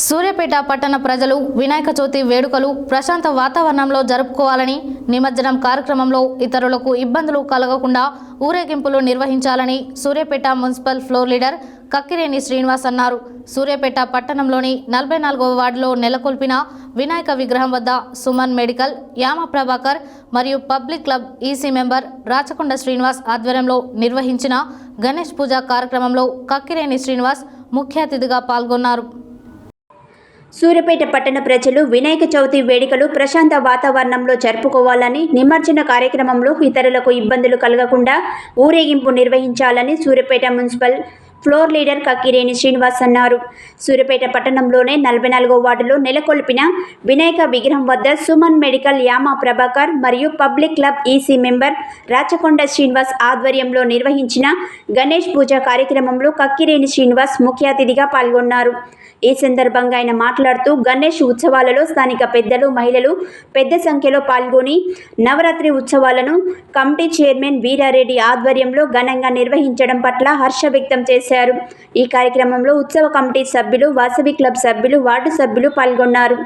సూర్యాపేట పట్టణ ప్రజలు వినాయక చవితి వేడుకలు ప్రశాంత వాతావరణంలో జరుపుకోవాలని, నిమజ్జనం కార్యక్రమంలో ఇతరులకు ఇబ్బందులు కలగకుండా ఊరేగింపులు నిర్వహించాలని Suryapet municipal floor leader Kakkireni Srinivas అన్నారు. సూర్యాపేట పట్టణంలోని 44వ వార్డులో నెలకొల్పిన వినాయక విగ్రహం వద్ద సుమన్ మెడికల్, యామ ప్రభాకర్ మరియు public club EC member Rachakonda Srinivas ఆధ్వర్యంలో నిర్వహించిన గణేష్ పూజ కార్యక్రమంలో కక్కిరేని శ్రీనివాస్ ముఖ్య అతిథిగా పాల్గొన్నారు. సూర్యాపేట పట్టణ ప్రజలు వినాయక చవితి వేడుకలు ప్రశాంత వాతావరణంలో జరుపుకోవాలని, నిమజ్జన కార్యక్రమంలో ఇతరులకు ఇబ్బందులు కలగకుండా ఊరేగింపు నిర్వహించాలని Suryapet municipal floor leader Kakkireni Srinivas అన్నారు. సూర్యాపేట పట్టణంలోనే 44వ వార్డులో నెలకొల్పిన వినాయక విగ్రహం వద్ద సుమన్ మెడికల్, యామ ప్రభాకర్ మరియు public club EC member Rachakonda Srinivas ఆధ్వర్యంలో నిర్వహించిన గణేష్ పూజ కార్యక్రమంలో కక్కిరేని శ్రీనివాస్ ముఖ్య అతిథిగా పాల్గొన్నారు. ఈ సందర్భంగా ఆయన మాట్లాడుతూ గణేష్ ఉత్సవాలలో స్థానిక పెద్దలు, మహిళలు పెద్ద సంఖ్యలో పాల్గొని నవరాత్రి ఉత్సవాలను కమిటీ చైర్మన్ వీరారెడ్డి ఆధ్వర్యంలో ఘనంగా నిర్వహించడం పట్ల హర్ష వ్యక్తం చేశారు. ఈ కార్యక్రమంలో ఉత్సవ కమిటీ సభ్యులు, వాసవి క్లబ్ సభ్యులు, వార్డు సభ్యులు పాల్గొన్నారు.